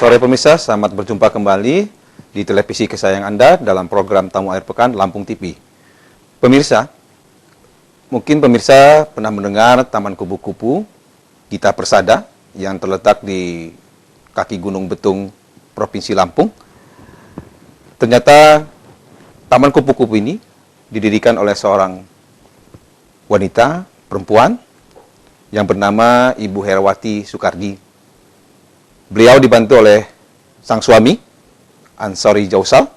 sore pemirsa, selamat berjumpa kembali di televisi kesayangan Anda dalam program Tamu Akhir Pekan Lampung TV. Pemirsa, mungkin pemirsa pernah mendengar Taman Kupu-Kupu Gita Persada yang terletak di kaki Gunung Betung, Provinsi Lampung. Ternyata Taman Kupu-Kupu ini didirikan oleh seorang wanita, perempuan, yang bernama Ibu Herawati Soekardi. Beliau dibantu oleh sang suami, Ansori Jausal.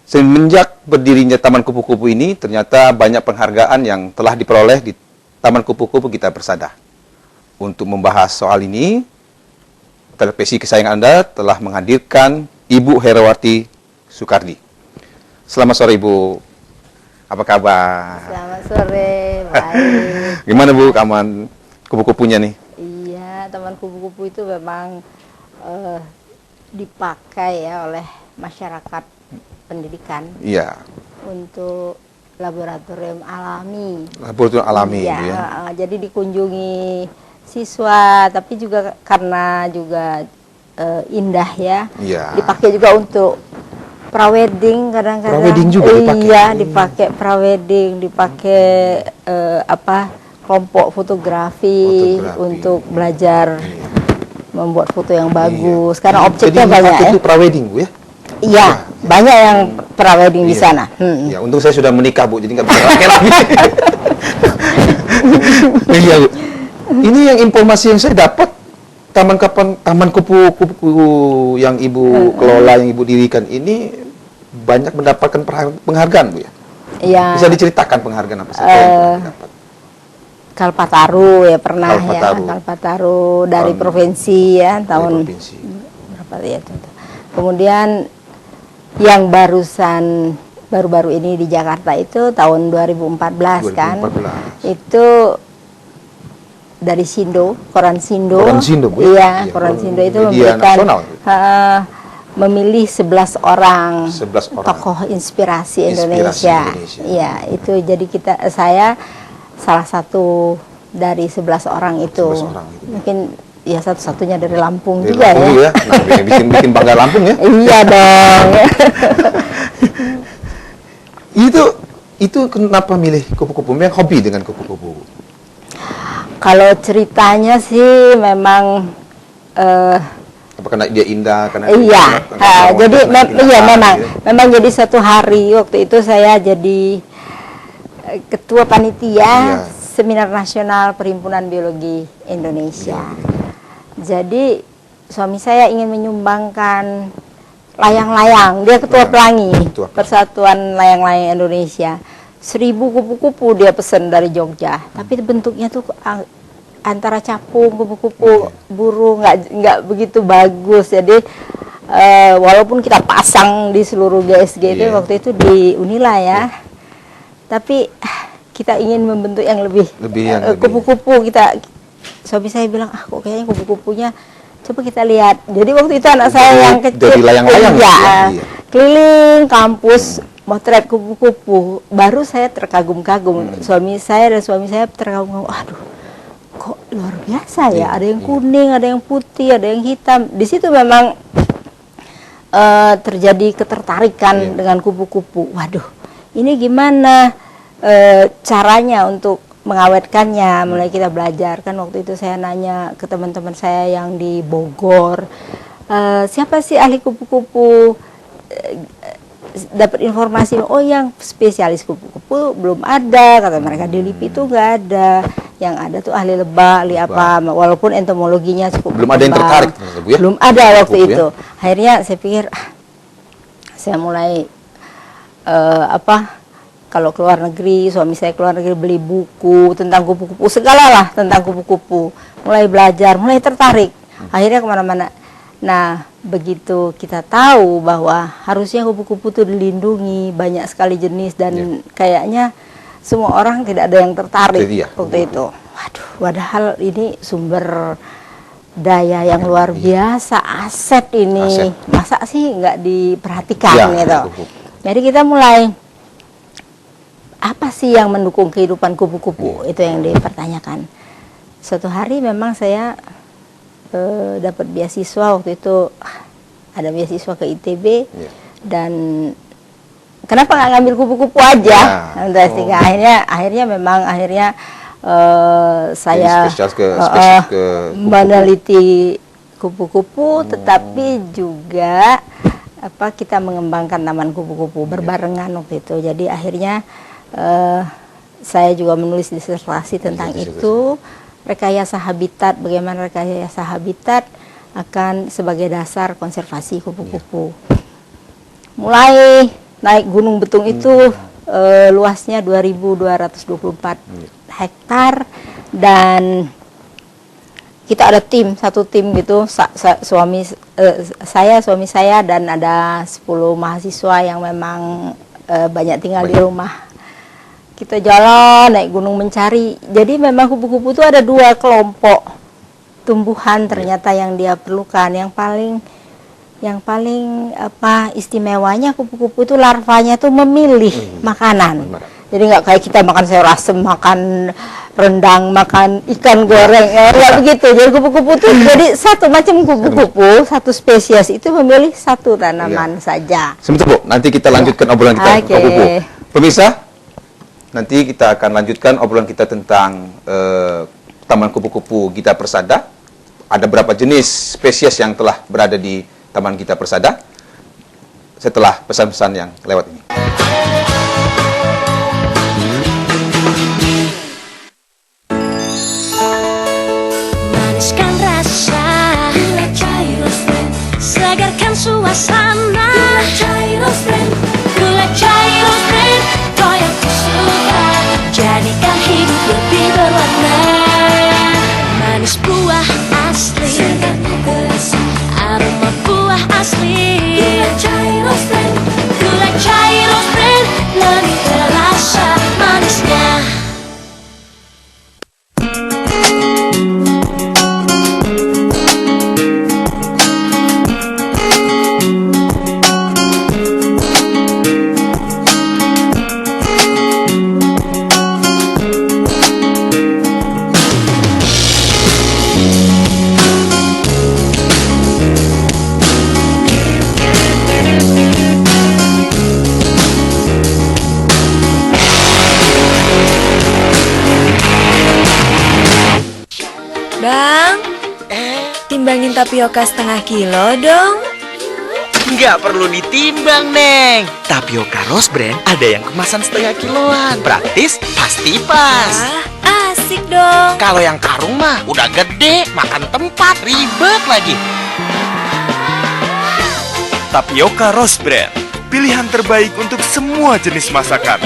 Semenjak berdirinya Taman Kupu-Kupu ini, ternyata banyak penghargaan yang telah diperoleh di Taman Kupu-Kupu Gita Persada. Untuk membahas soal ini, televisi kesayangan Anda telah menghadirkan Ibu Herawati Soekardi. Selamat sore, Ibu. Apa kabar? Selamat sore, baik. Gimana, Bu, keamanan kupu-kupunya nih? Iya, Taman Kupu-Kupu itu memang dipakai ya oleh masyarakat pendidikan. Iya. Untuk laboratorium alami. Laboratorium alami, iya, gitu ya. Jadi dikunjungi siswa, tapi juga karena juga indah ya. Iya. Dipakai juga untuk prawedding kadang-kadang. Prawedding juga dipakai. Iya, dipakai prawedding, dipakai kelompok fotografi untuk belajar membuat foto yang bagus. Karena objeknya jadi banyak ya. Itu prawedding, Bu ya? Iya, banyak yang prawedding di sana. Ya, untung saya sudah menikah, Bu, jadi nggak bisa pakai lagi. Iya, Bu. Ini yang informasi yang saya dapat, Taman Kupu-Kupu yang Ibu kelola, yang Ibu dirikan ini banyak mendapatkan penghargaan, Bu ya? Iya. Bisa diceritakan penghargaan apa saja yang pernah didapat? Kalpataru ya pernah. Kalpataru. Ya, Kalpataru dari provinsi ya tahun provinsi. berapa ya itu. Kemudian yang baru-baru ini di Jakarta itu tahun 2014 kan. Itu dari Sindo, Koran Sindo. Koran Sindo, Bu. Iya, Koran Sindo itu memberikan memilih 11 orang tokoh inspirasi Indonesia. Iya, itu jadi saya salah satu dari 11 orang itu. 11 orang itu. Mungkin ya satu-satunya dari Lampung dari juga Lampung ya. Nah, bikin bangga Lampung ya. Iya dong. Itu kenapa milih kupu-kupu? Memang hobi dengan kupu-kupu? Kalau ceritanya sih memang apa karena dia indah, karena iya. Jadi memang jadi satu hari waktu itu saya jadi ketua panitia Seminar Nasional Perhimpunan Biologi Indonesia. Jadi suami saya ingin menyumbangkan layang-layang. Dia ketua pelangi Persatuan Layang-Layang Indonesia. 1000 kupu-kupu dia pesan dari Jogja. Tapi bentuknya tuh antara capung, kupu-kupu, burung, nggak begitu bagus. Jadi walaupun kita pasang di seluruh GSG itu waktu itu di Unila ya. Tapi kita ingin membentuk yang lebih kupu-kupu. Suami saya bilang, kok kayaknya kupu-kupunya coba kita lihat. Jadi waktu itu anak saya yang kecil dari layang-layang keliling kampus motret kupu-kupu. Baru saya terkagum-kagum. Suami saya terkagum-kagum. Aduh, kok luar biasa ya. Ada yang kuning, ada yang putih, ada yang hitam. Di situ memang terjadi ketertarikan dengan kupu-kupu. Waduh, ini gimana caranya untuk mengawetkannya? Mulai kita belajar kan. Waktu itu saya nanya ke teman-teman saya yang di Bogor, siapa sih ahli kupu-kupu? Dapat informasi, oh yang spesialis kupu-kupu belum ada, kata mereka. Di LIPI itu nggak ada. Yang ada tuh ahli lebah, ahli apa, walaupun entomologinya cukup belum ada yang tertarik, Bu ya? Belum ada waktu itu. Akhirnya saya pikir saya mulai kalau keluar negeri, suami saya keluar negeri beli buku tentang kupu-kupu, segala lah tentang kupu-kupu. Mulai belajar, mulai tertarik. Akhirnya kemana-mana. Nah, begitu kita tahu bahwa harusnya kupu-kupu itu dilindungi, banyak sekali jenis dan kayaknya semua orang tidak ada yang tertarik waktu itu. Waduh, padahal ini sumber daya yang luar biasa, aset ini. Masa sih nggak diperhatikan gitu. Jadi kita mulai, apa sih yang mendukung kehidupan kupu-kupu? Itu yang dipertanyakan. Suatu hari memang saya dapat beasiswa waktu itu, ada beasiswa ke ITB dan kenapa nggak ngambil kupu-kupu aja? Akhirnya memang saya meneliti kupu-kupu, tetapi juga kita mengembangkan taman kupu-kupu berbarengan waktu itu. Jadi akhirnya saya juga menulis disertasi tentang itu, rekayasa habitat, bagaimana rekayasa habitat akan sebagai dasar konservasi kupu-kupu. Mulai naik Gunung Betung itu luasnya 2.224 hektar dan kita ada satu tim gitu, suami saya dan ada 10 mahasiswa yang memang banyak tinggal di rumah. Kita jalan naik gunung mencari. Jadi memang kupu-kupu itu ada 2 kelompok tumbuhan ternyata yang dia perlukan. Yang paling istimewanya kupu-kupu itu larvanya itu memilih makanan. Jadi nggak kayak kita makan sayur asem, makan rendang, makan ikan goreng, nggak begitu. Jadi kupu-kupu itu jadi satu macam kupu-kupu, satu spesies itu memilih satu tanaman saja. Sebentar Bu, nanti kita lanjutkan obrolan kita kupu-kupu. Pemirsa, nanti kita akan lanjutkan obrolan kita tentang Taman Kupu-Kupu Gita Persada. Ada berapa jenis spesies yang telah berada di Taman Gita Persada setelah pesan-pesan yang lewat ini. Maniskan rasa, segarkan suasana, gula cair brand, kau yang kusuka, jadikan hidup lebih berwarna. Manis buah asli, aroma buah asli, gula cair brand, lebih terasa manisnya. Bang, timbangin tapioka setengah kilo dong. Nggak perlu ditimbang, Neng. Tapioka Rose Brand ada yang kemasan setengah kiloan. Praktis, pasti pas. Asik dong. Kalau yang karung mah udah gede, makan tempat, ribet lagi. Tapioka Rose Brand, pilihan terbaik untuk semua jenis masakan.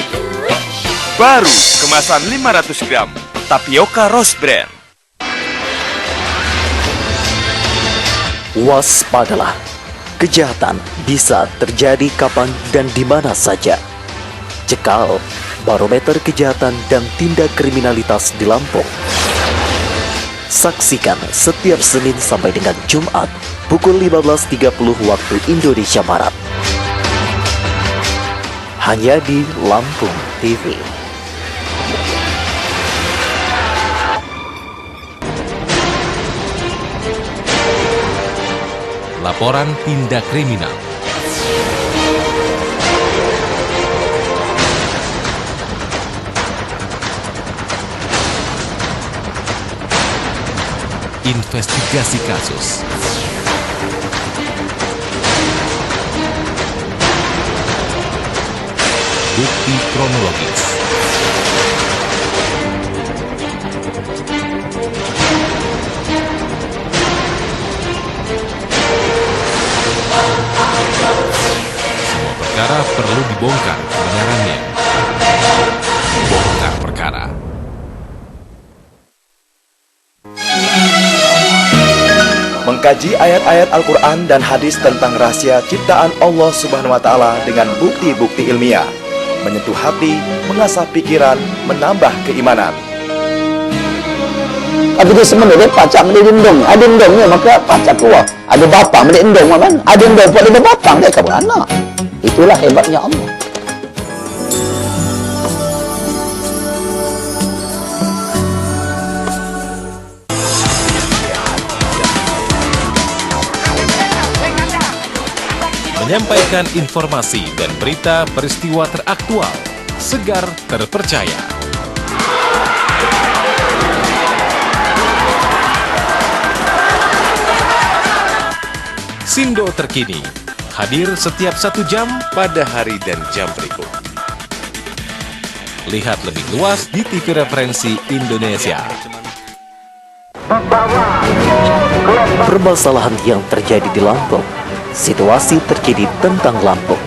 Baru, kemasan 500 gram. Tapioka Rose Brand. Waspadalah, kejahatan bisa terjadi kapan dan di mana saja. Cekal barometer kejahatan dan tindak kriminalitas di Lampung. Saksikan setiap Senin sampai dengan Jumat pukul 15.30 waktu Indonesia Barat. Hanya di Lampung TV. Laporan tindak kriminal. Investigasi kasus. Bukti kronologis. Semua perkara perlu dibongkar kebenarannya. Bongkar perkara. Mengkaji ayat-ayat Al-Quran dan hadis tentang rahasia ciptaan Allah Subhanahu wa Ta'ala dengan bukti-bukti ilmiah, menyentuh hati, mengasah pikiran, menambah keimanan. Apabila sebenarnya pacak menjadi endong, ada endongnya maka pacak keluar. Ada batang menjadi endong, kan? Ada endong pun ada batang, dia kabur anak. Itulah hebatnya Allah. menyampaikan informasi dan berita peristiwa teraktual, segar terpercaya. Sindo Terkini hadir setiap 1 jam pada hari dan jam berikut. Lihat lebih luas di TV Referensi Indonesia. Permasalahan yang terjadi di Lampung, situasi terkini tentang Lampung,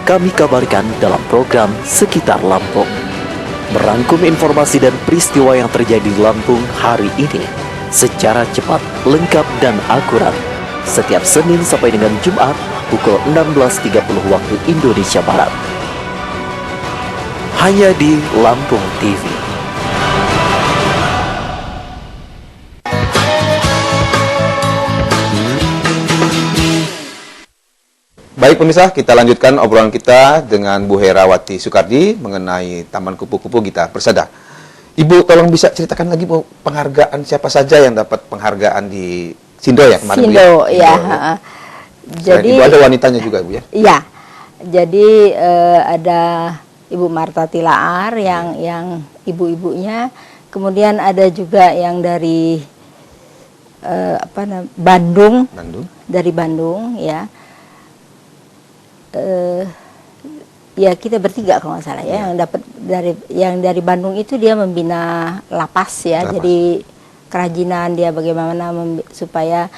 kami kabarkan dalam program Sekitar Lampung. Merangkum informasi dan peristiwa yang terjadi di Lampung hari ini secara cepat, lengkap, dan akurat. Setiap Senin sampai dengan Jumat pukul 16.30 waktu Indonesia Barat. Hanya di Lampung TV. Baik pemirsa, kita lanjutkan obrolan kita dengan Bu Herawati Soekardi mengenai Taman Kupu-Kupu Gita Persada. Ibu, tolong bisa ceritakan lagi Bu, penghargaan siapa saja yang dapat penghargaan di Sindo ya kemarin? Sindo, Bu, ya. Jadi Ibu ada wanitanya juga Bu ya? Iya. Jadi ada Ibu Marta Tilaar yang ibu-ibunya, kemudian ada juga yang dari Bandung. Dari Bandung ya. Ya kita bertiga kalau nggak salah ya, yang dari Bandung itu dia membina lapas ya. Jadi kerajinan dia bagaimana supaya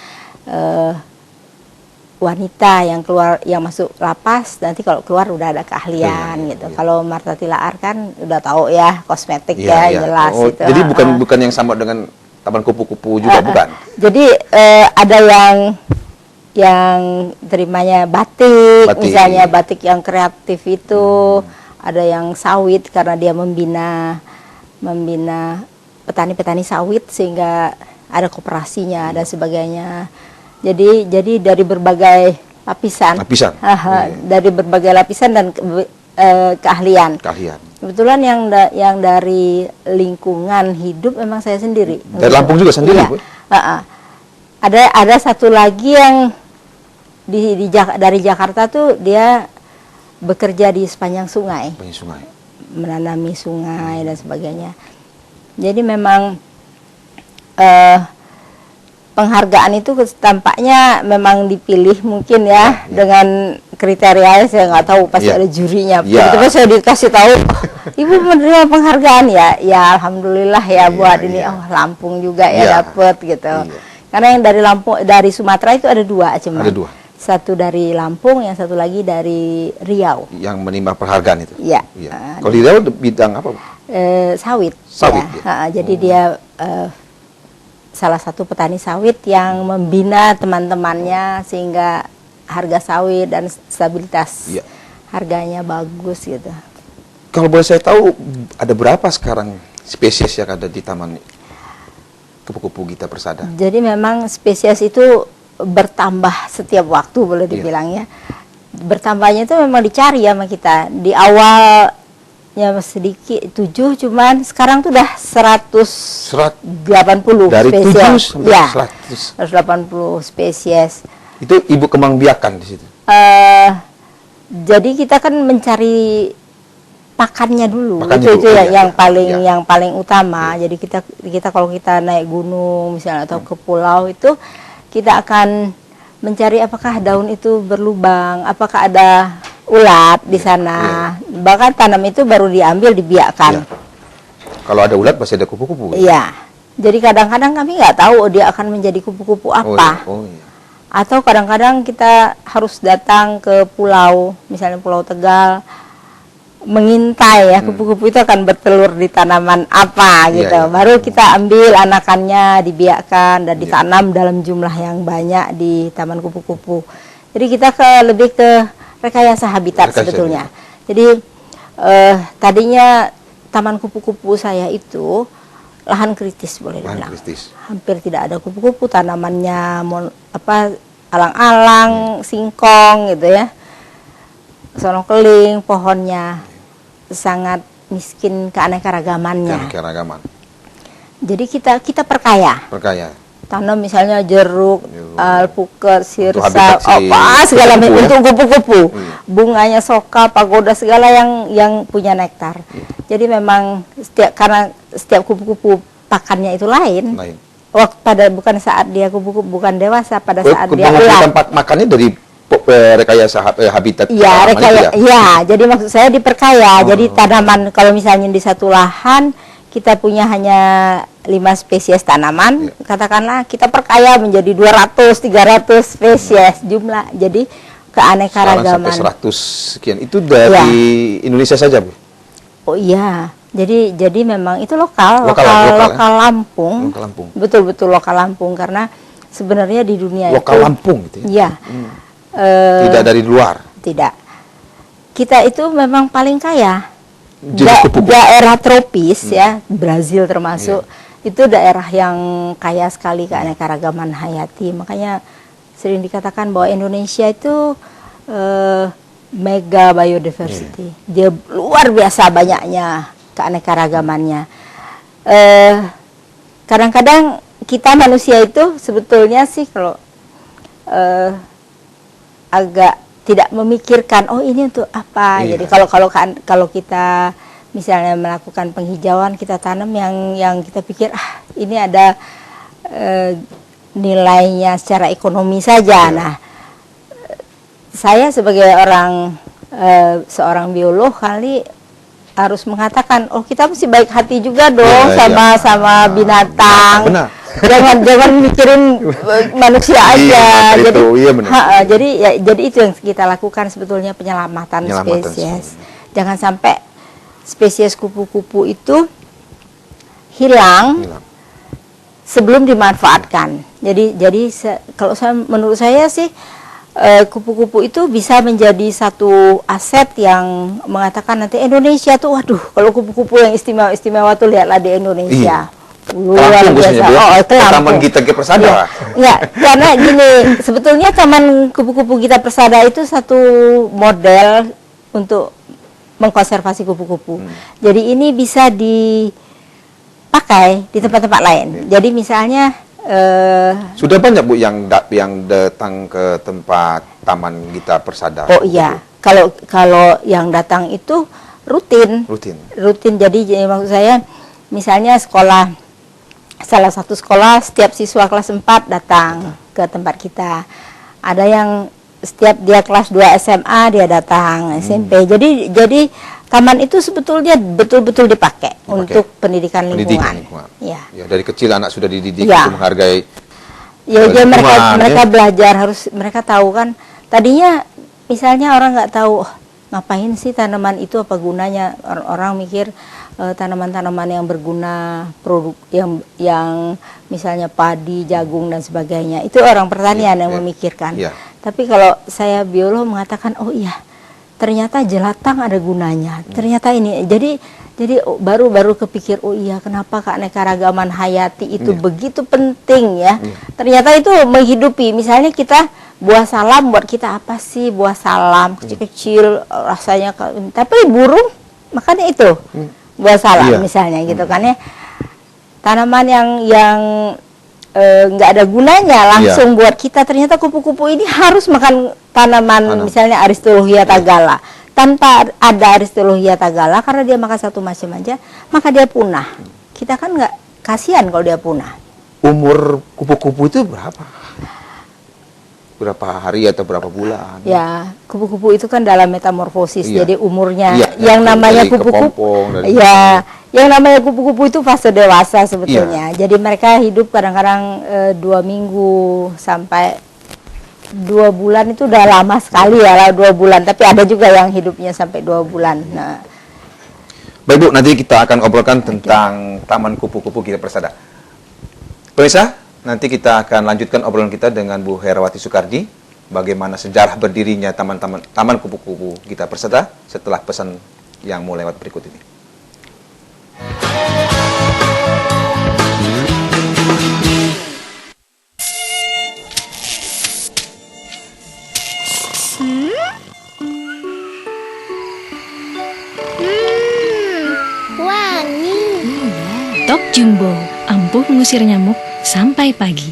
wanita yang keluar, yang masuk lapas nanti kalau keluar udah ada keahlian gitu. Kalau Marta Tilaar kan udah tahu ya, kosmetik jelas itu. Jadi bukan yang sama dengan Taman Kupu-Kupu juga bukan. Jadi ada yang terimanya batik, misalnya batik yang kreatif itu, ada yang sawit karena dia membina petani-petani sawit sehingga ada koperasinya, ada sebagainya. Jadi dari berbagai lapisan. Dari berbagai lapisan dan keahlian. Kebetulan yang dari lingkungan hidup memang saya sendiri. Dari Lampung juga sendiri, Bu? Ada satu lagi yang dari Jakarta tuh dia bekerja di sepanjang sungai. Menanami sungai dan sebagainya. Jadi memang penghargaan itu tampaknya memang dipilih mungkin ya dengan kriteria saya nggak tahu, pasti ada jurinya. Begitu saya dikasih tahu, Ibu menerima penghargaan ya alhamdulillah ya buat ini Lampung juga ya dapet gitu. Karena yang dari dari Sumatera itu ada 2 cuma. Ada 2. Satu dari Lampung, yang satu lagi dari Riau. Yang menerima penghargaan itu. Iya. Kalau di Riau bidang apa, Bu? Sawit. Ya. Jadi dia salah satu petani sawit yang membina teman-temannya sehingga harga sawit dan stabilitas harganya bagus gitu. Kalau boleh saya tahu, ada berapa sekarang spesies yang ada di Taman Kupu-Kupu Gita Persada? Jadi memang spesies itu bertambah setiap waktu, boleh dibilang ya. Bertambahnya itu memang dicari sama kita. Di awalnya sedikit 7, cuman sekarang tuh udah 180 dari spesies. 7 sampai 180 spesies. Itu Ibu kembang biakan di situ. Jadi kita kan mencari pakannya dulu. Itu yang paling utama. Jadi kita kalau kita naik gunung misalnya atau ke pulau itu kita akan mencari apakah daun itu berlubang, apakah ada ulat di sana. Bahkan tanam itu baru diambil, dibiakkan. Kalau ada ulat pasti ada kupu-kupu. Iya. Jadi kadang-kadang kami nggak tahu dia akan menjadi kupu-kupu apa. Atau kadang-kadang kita harus datang ke pulau, misalnya Pulau Tegal, mengintai ya kupu-kupu itu akan bertelur di tanaman apa gitu. Baru kita ambil anakannya, dibiakkan dan ditanam dalam jumlah yang banyak di Taman Kupu-Kupu. Jadi kita lebih ke rekayasa habitat sebetulnya. Jadi tadinya Taman Kupu-Kupu saya itu lahan kritis, boleh dibilang. Hampir tidak ada kupu-kupu, tanamannya alang-alang, singkong gitu ya. Sono keling, pohonnya sangat miskin keanekaragamannya. Jadi kita perkaya. tanam misalnya jeruk, alpukat, sirsa, habitat si segala kupu-kupu, untuk kupu-kupu. Iya. Bunganya soka, pagoda segala yang punya nektar. Jadi memang karena setiap kupu-kupu pakannya itu lain. Bukan saat dia kupu-kupu bukan dewasa, pada saat dia ular. Tempat makannya dari rekayasa habitat. Jadi maksud saya diperkaya. Jadi tanaman kalau misalnya di satu lahan kita punya hanya 5 spesies tanaman, katakanlah kita perkaya menjadi 200-300 spesies jumlah. Jadi keanekaragaman. Sampai 100 sekian. Itu dari Indonesia saja, Bu? Oh iya. Jadi memang itu lokal Lampung. Lokal Lampung. Betul-betul lokal Lampung, karena sebenarnya di dunia lokal Lampung gitu ya. Iya. Tidak dari luar. Tidak. Kita itu memang paling kaya. Kupu-kupu. Daerah tropis ya, Brazil termasuk, itu daerah yang kaya sekali keanekaragaman hayati. Makanya sering dikatakan bahwa Indonesia itu mega biodiversity. Dia luar biasa banyaknya keanekaragamannya. Kadang-kadang kita manusia itu sebetulnya sih kalau agak tidak memikirkan, oh ini untuk apa. Jadi kalau kita misalnya melakukan penghijauan, kita tanam yang kita pikir ini ada nilainya secara ekonomi saja. Nah, saya sebagai seorang biolog kali harus mengatakan, oh kita mesti baik hati juga dong sama binatang. Benar. Jangan mikirin manusia aja. Jadi itu yang kita lakukan sebetulnya, penyelamatan spesies. Jangan sampai spesies kupu-kupu itu hilang sebelum dimanfaatkan. Jadi menurut saya sih kupu-kupu itu bisa menjadi satu aset yang mengatakan nanti Indonesia tuh, waduh, kalau kupu-kupu yang istimewa tuh lihatlah di Indonesia. Luar biasa. Taman Gita Persada. Karena gini, sebetulnya Taman Kupu-kupu Gita Persada itu satu model untuk mengkonservasi kupu-kupu. Jadi ini bisa dipakai di tempat-tempat lain. Jadi misalnya sudah banyak, Bu, yang datang ke tempat Taman Gita Persada. Oh iya, kalau yang datang itu rutin. Jadi maksud saya misalnya salah satu sekolah setiap siswa kelas 4 datang ke tempat kita. Ada yang setiap dia kelas 2 SMA dia datang, SMP. Jadi taman itu sebetulnya betul-betul dipakai untuk pendidikan lingkungan. Ya, dari kecil anak sudah dididik untuk menghargai. Mereka belajar, mereka tahu kan. Tadinya misalnya orang nggak tahu ngapain sih tanaman itu, apa gunanya. Orang mikir tanaman-tanaman yang berguna, produk yang misalnya padi, jagung dan sebagainya, itu orang pertanian yang memikirkan. Tapi kalau saya biolog mengatakan, oh iya, ternyata jelatang ada gunanya. Ternyata ini, jadi baru kepikir, oh iya, kenapa keanekaragaman hayati itu begitu penting ya. Ternyata itu menghidupi. Misalnya kita buah salam, buat kita apa sih buah salam, kecil-kecil rasanya, tapi burung makannya itu. Buah salam misalnya gitu kan ya, tanaman yang nggak ada gunanya langsung buat kita, ternyata kupu-kupu ini harus makan tanaman misalnya Aristolochia tagala. Tanpa ada Aristolochia tagala, karena dia makan satu macam aja, maka dia punah. Kita kan nggak, kasihan kalau dia punah. Umur kupu-kupu itu berapa hari atau berapa bulan? Ya, kupu-kupu itu kan dalam metamorfosis, jadi umurnya yang namanya kupu-kupu, yang namanya kupu-kupu itu fase dewasa sebetulnya. Jadi mereka hidup kadang-kadang 2 minggu sampai 2 bulan, itu udah lama sekali ya, 2 bulan. Tapi ada juga yang hidupnya sampai 2 bulan. Nah, baik, Bu, nanti kita akan obrolkan tentang Taman Kupu-kupu Gita Persada. Pemirsa, nanti kita akan lanjutkan obrolan kita dengan Bu Herawati Soekardi, bagaimana sejarah berdirinya Taman Kupu-kupu Gita Persada setelah pesan yang mau lewat berikut ini. Wangi. Tok Jumbo, ampuh mengusir nyamuk sampai pagi.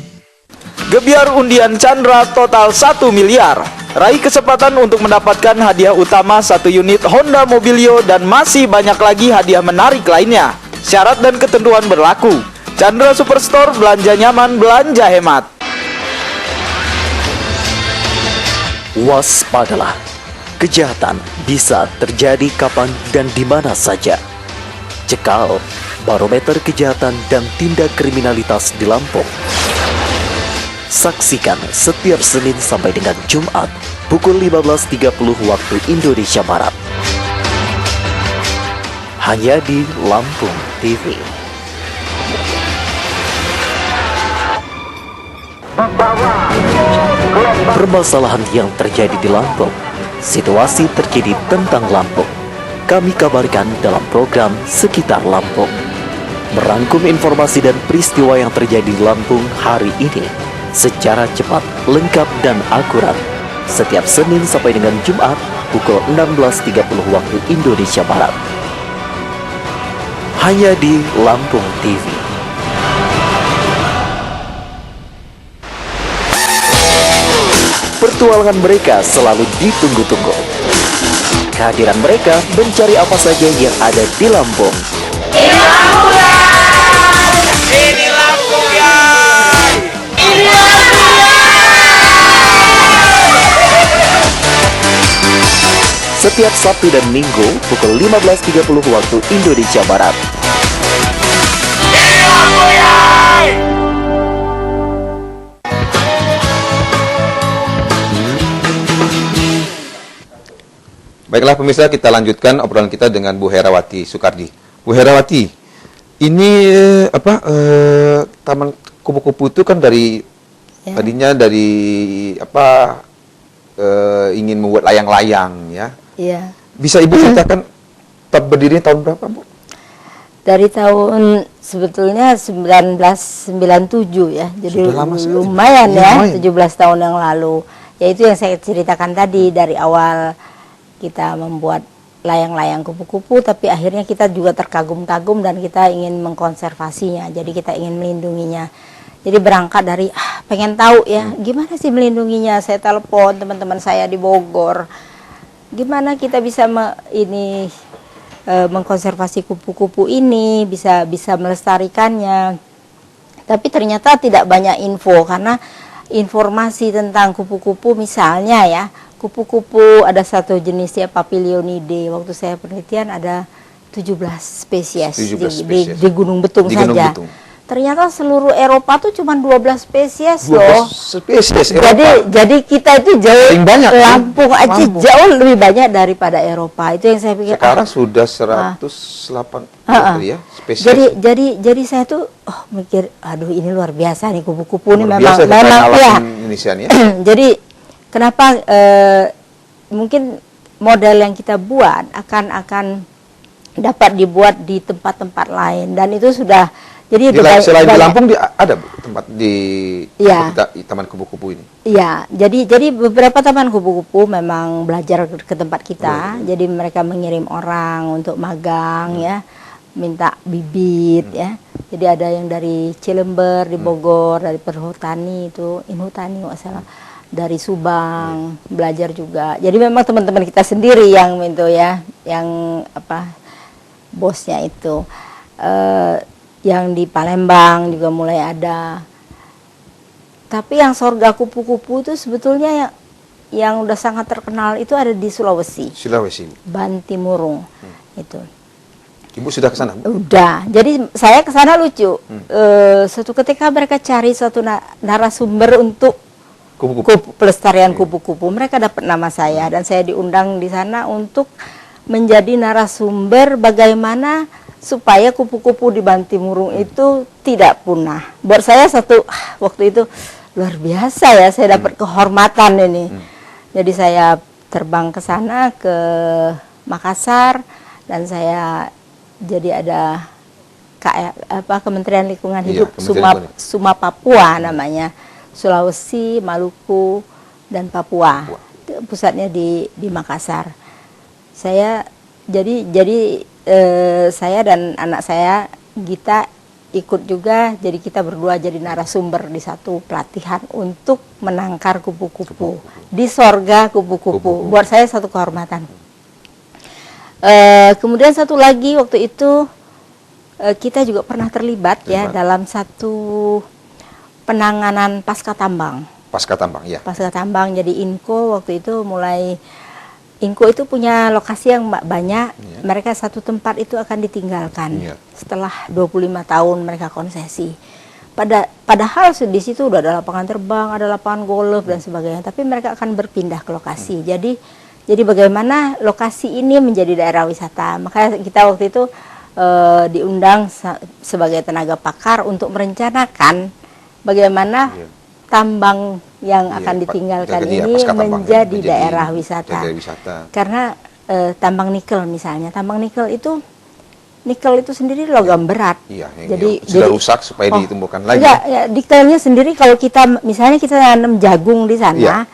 Gebiar undian Chandra total 1 miliar. Raih kesempatan untuk mendapatkan hadiah utama 1 unit Honda Mobilio dan masih banyak lagi hadiah menarik lainnya. Syarat dan ketentuan berlaku. Chandra Superstore, belanja nyaman, belanja hemat. Waspadalah, kejahatan bisa terjadi kapan dan di mana saja. Cekal barometer kejahatan dan tindak kriminalitas di Lampung. Saksikan setiap Senin sampai dengan Jumat pukul 15.30 waktu Indonesia Barat. Hanya di Lampung TV. Permasalahan yang terjadi di Lampung, situasi terkini tentang Lampung, kami kabarkan dalam program Sekitar Lampung. Merangkum informasi dan peristiwa yang terjadi di Lampung hari ini secara cepat, lengkap, dan akurat. Setiap Senin sampai dengan Jumat pukul 16.30 waktu Indonesia Barat. Hanya di Lampung TV. Pertualangan mereka selalu ditunggu-tunggu. Kehadiran mereka mencari apa saja yang ada di Lampung. Ini Lampung ya! Ini Lampung ya! Ini Lampung ya! Setiap Sabtu dan Minggu pukul 15.30 waktu Indonesia Barat. Ini Lampung ya! Baiklah pemirsa, kita lanjutkan obrolan kita dengan Bu Herawati Soekardi. Bu Herawati, ini Taman Kupu-Kupu itu kan dari tadinya dari ingin membuat layang-layang ya. Iya. Bisa Ibu ceritakan berdiri tahun berapa, Bu? Dari tahun sebetulnya 1997 ya. Jadi lumayan ya, 17 tahun yang lalu. Yaitu yang saya ceritakan tadi, dari awal kita membuat layang-layang kupu-kupu, tapi akhirnya kita juga terkagum-kagum dan kita ingin mengkonservasinya. Jadi kita ingin melindunginya. Jadi berangkat dari pengen tahu ya, gimana sih melindunginya. Saya telepon teman-teman saya di Bogor. Gimana kita bisa mengkonservasi kupu-kupu ini, bisa melestarikannya. Tapi ternyata tidak banyak info, karena informasi tentang kupu-kupu misalnya ya, kupu-kupu ada satu jenis ya, Papilionidae. Waktu saya penelitian ada 17 spesies, di Gunung Betung saja. Gunung Betung. Ternyata seluruh Eropa tuh cuma 12 spesies 12 loh. Spesies Eropa. Jadi kita itu jauh banyak, Lampung aja jauh lebih banyak daripada Eropa. Itu yang saya pikir. Sekarang sudah 108 ya spesies. Jadi saya tuh mikir, aduh ini luar biasa nih kupu-kupu ini, memang ya. Indonesia nih ya. Jadi kenapa mungkin model yang kita buat akan dapat dibuat di tempat-tempat lain, dan itu sudah jadi selain di Lampung ada tempat di Taman Kupu-Kupu ini. Iya, jadi beberapa taman kupu-kupu memang belajar ke tempat kita. Jadi mereka mengirim orang untuk magang ya, minta bibit ya. Jadi ada yang dari Cilember di Bogor, dari Perhutani itu, Inhutani nggak salah, dari Subang belajar juga. Jadi memang teman-teman kita sendiri yang itu ya, yang bosnya itu. Yang di Palembang juga mulai ada. Tapi yang sorga kupu-kupu itu sebetulnya yang udah sangat terkenal itu ada di Sulawesi. Bantimurung itu. Ibu sudah ke sana? Udah. Jadi saya ke sana lucu. Suatu ketika mereka cari suatu narasumber untuk pelestarian kupu-kupu. Mereka dapat nama saya dan saya diundang di sana untuk menjadi narasumber bagaimana supaya kupu-kupu di Bantimurung itu tidak punah. Buat saya waktu itu luar biasa ya, saya dapat kehormatan ini. Jadi saya terbang ke sana, ke Makassar, dan saya jadi ada Kementerian Lingkungan Hidup Suma Papua namanya, Sulawesi, Maluku, dan Papua. Pusatnya di Makassar. Saya jadi saya dan anak saya Gita ikut juga, jadi kita berdua jadi narasumber di satu pelatihan untuk menangkar kupu-kupu di sorga kupu-kupu. Buat saya satu kehormatan. Kemudian satu lagi waktu itu kita juga pernah terlibat ya dalam satu penanganan pasca tambang. Pasca tambang, ya. Pasca tambang, jadi INCO waktu itu mulai, INCO itu punya lokasi yang banyak, mereka satu tempat itu akan ditinggalkan setelah 25 tahun mereka konsesi. Padahal di situ udah ada lapangan terbang, ada lapangan golf dan sebagainya, tapi mereka akan berpindah ke lokasi. Jadi bagaimana lokasi ini menjadi daerah wisata. Makanya kita waktu itu diundang sebagai tenaga pakar untuk merencanakan bagaimana tambang yang akan ditinggalkan ini menjadi daerah wisata. Karena tambang nikel misalnya, tambang nikel itu sendiri logam berat. Jadi sudah rusak supaya ditumbuhkan lagi. Enggak, ya, nikelnya sendiri kalau kita misalnya kita nanam jagung di sana,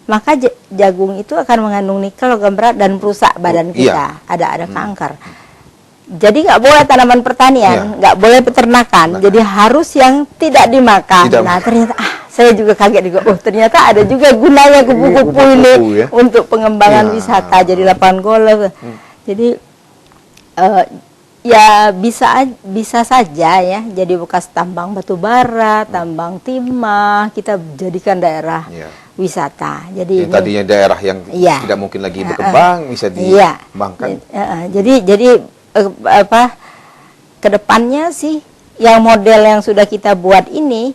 maka jagung itu akan mengandung nikel logam berat dan merusak badan kita. Ada kanker. Jadi nggak boleh tanaman pertanian, nggak boleh peternakan. Jadi harus yang tidak dimakan. Nah ternyata saya juga kaget juga. Oh ternyata ada juga gunanya kupu-kupu ini untuk pengembangan wisata. Jadi lapangan golf. Jadi ya bisa saja ya. Jadi bekas tambang batu bara, tambang timah kita jadikan daerah wisata. Jadi tadinya daerah yang tidak mungkin lagi berkembang bisa dikembangkan. Jadi kedepannya sih yang model yang sudah kita buat ini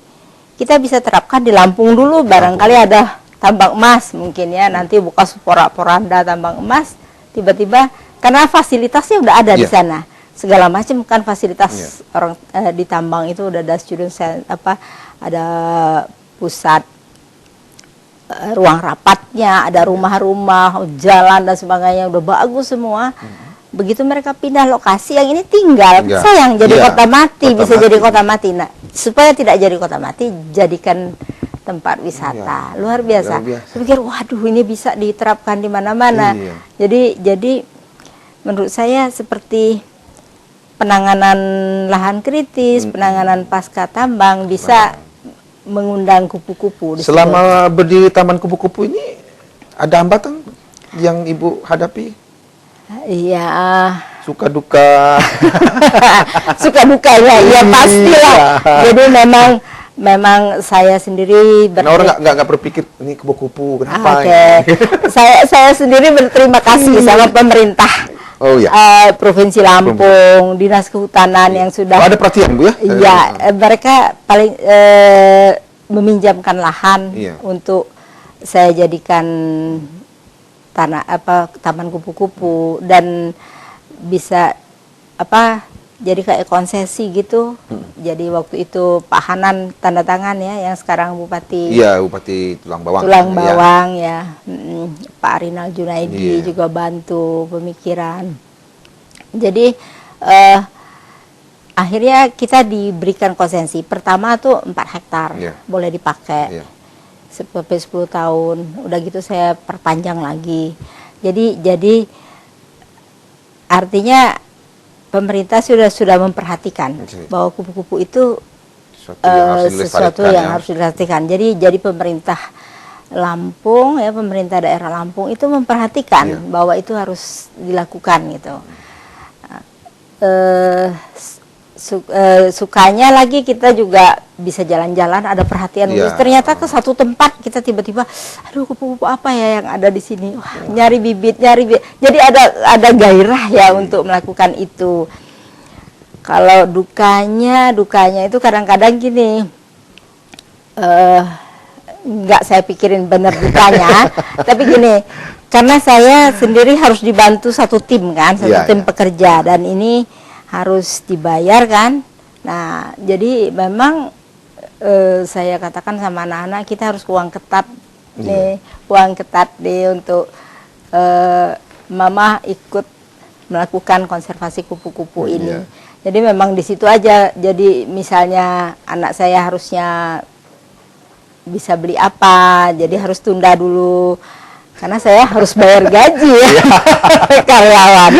kita bisa terapkan di Lampung dulu. Barangkali ada tambang emas mungkin ya, nanti bekas porak-poranda tambang emas tiba-tiba, karena fasilitasnya udah ada di sana segala macam kan, fasilitas orang di tambang itu udah ada student ada pusat ruang rapatnya, ada rumah-rumah, jalan dan sebagainya udah bagus semua. Begitu mereka pindah lokasi, yang ini tinggal sayang jadi kota mati, bisa jadi kota mati. Nah, supaya tidak jadi kota mati, jadikan tempat wisata. Luar biasa. Saya pikir, waduh ini bisa diterapkan di mana-mana. Jadi menurut saya seperti penanganan lahan kritis, penanganan pasca tambang bisa mengundang kupu-kupu. Selama berdiri Taman Kupu-Kupu ini ada hambatan yang Ibu hadapi? Iya. Suka duka. Suka dukanya, ya pastilah. Jadi memang saya sendiri orang nggak berpikir ini kupu-kupu kenapa? Saya sendiri berterima kasih sama pemerintah. Provinsi Lampung, Dinas Kehutanan yang sudah ada perhatian Bu ya? Iya, mereka paling meminjamkan lahan untuk saya jadikan taman kupu-kupu dan bisa jadi kayak konsesi gitu. Jadi waktu itu Pak Hanan tanda tangan ya, yang sekarang Bupati. Iya, Bupati Tulang Bawang. Tulang Bawang ya. Pak Arinal Junaidi juga bantu pemikiran. Jadi akhirnya kita diberikan konsesi. Pertama tuh 4 hektar boleh dipakai. Sampai 10 tahun, udah gitu saya perpanjang lagi. Jadi artinya pemerintah sudah memperhatikan bahwa kupu-kupu itu sesuatu yang harus dilestarikan. Jadi pemerintah Lampung ya, pemerintah daerah Lampung itu memperhatikan bahwa itu harus dilakukan gitu. Sukanya lagi kita juga bisa jalan-jalan, ada perhatian khusus. Ternyata ke satu tempat kita tiba-tiba, aduh kupu-kupu apa ya yang ada di sini? Wah, nyari bibit. Jadi ada gairah ya untuk melakukan itu. Kalau dukanya itu kadang-kadang gini, nggak saya pikirin bener dukanya, tapi gini, karena saya sendiri harus dibantu satu tim kan, tim pekerja, dan ini harus dibayar kan. Nah jadi memang saya katakan sama anak-anak, kita harus uang ketat nih untuk mama ikut melakukan konservasi kupu-kupu ini. Jadi memang di situ aja. Jadi misalnya anak saya harusnya bisa beli apa, jadi harus tunda dulu karena saya harus bayar gaji ya karyawan.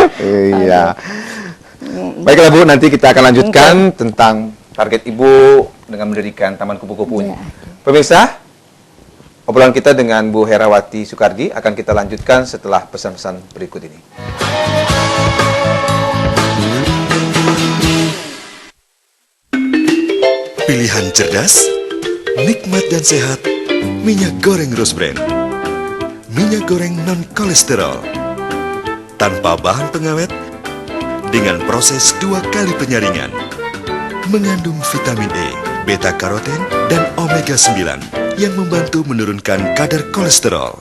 Baiklah Bu, nanti kita akan lanjutkan tentang target Ibu dengan mendirikan Taman Kupu-Kupu ini. Pemirsa, obrolan kita dengan Bu Herawati Soekardi akan kita lanjutkan setelah pesan-pesan berikut ini. Pilihan cerdas, nikmat dan sehat, minyak goreng Rose Brand. Minyak goreng non-kolesterol, tanpa bahan pengawet, dengan proses 2 kali penyaringan. Mengandung vitamin E, beta-karoten, dan omega-9 yang membantu menurunkan kadar kolesterol.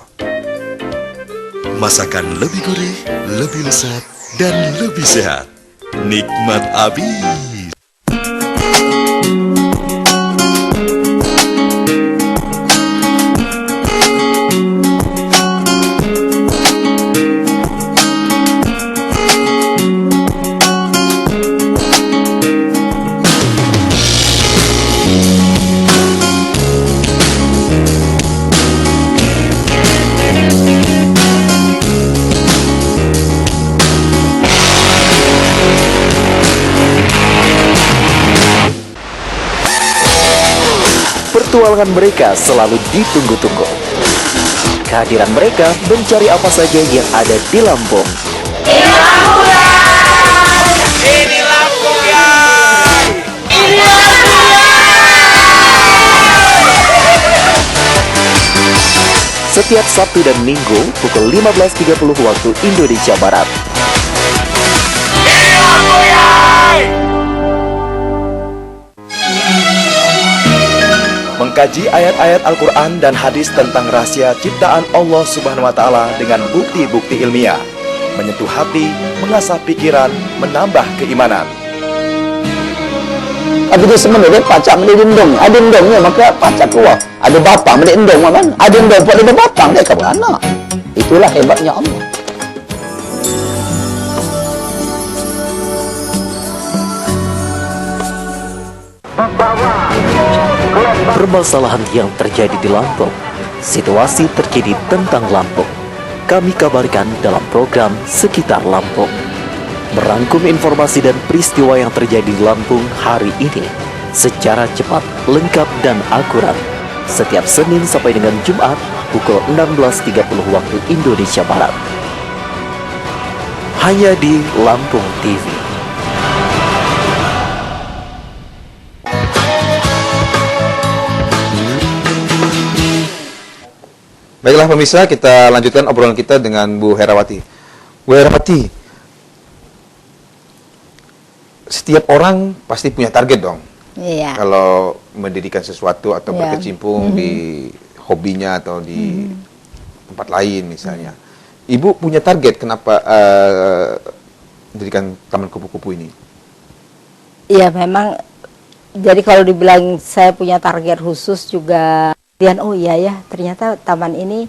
Masakan lebih gurih, lebih lezat, dan lebih sehat. Nikmat abis. Petualangan mereka selalu ditunggu-tunggu. Kehadiran mereka mencari apa saja yang ada di Lampung. Ini Lampung ya! Ini Lampung ya! Ini Lampung ya! Setiap Sabtu dan Minggu pukul 15.30 waktu Indonesia Barat. Ini Lampung ya! Mengkaji ayat-ayat Al-Quran dan hadis tentang rahasia ciptaan Allah Subhanahu wa Ta'ala dengan bukti-bukti ilmiah, menyentuh hati, mengasah pikiran, menambah keimanan. Tapi dia sebenarnya pacak menjadi endong. Ada endongnya maka pacak keluar. Ada bapak menjadi endong kan? Ada endong buat dia berbatang dia kabur anak. Itulah hebatnya Allah. Permasalahan yang terjadi di Lampung, situasi terkini tentang Lampung, kami kabarkan dalam program Sekitar Lampung. Merangkum informasi dan peristiwa yang terjadi di Lampung hari ini secara cepat, lengkap, dan akurat. Setiap Senin sampai dengan Jumat pukul 16.30 waktu Indonesia Barat. Hanya di Lampung TV. Baiklah pemirsa, kita lanjutkan obrolan kita dengan Bu Herawati. Bu Herawati, setiap orang pasti punya target dong. Iya. Kalau mendirikan sesuatu atau berkecimpung di hobinya atau di tempat lain misalnya. Ibu punya target kenapa mendirikan Taman Kupu-Kupu ini? Iya memang, jadi kalau dibilang saya punya target khusus juga, dan oh iya ya, ternyata taman ini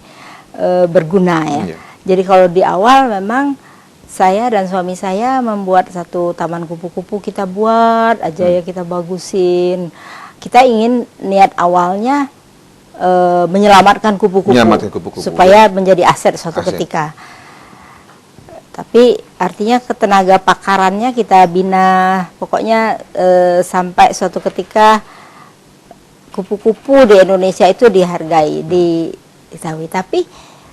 berguna ya. Jadi kalau di awal memang saya dan suami saya membuat satu taman kupu-kupu, kita buat aja ya, kita bagusin. Kita ingin niat awalnya menyelamatkan kupu-kupu supaya menjadi aset suatu ketika. Tapi artinya ketenaga pakarannya kita bina, pokoknya sampai suatu ketika kupu-kupu di Indonesia itu dihargai, diketahui. Tapi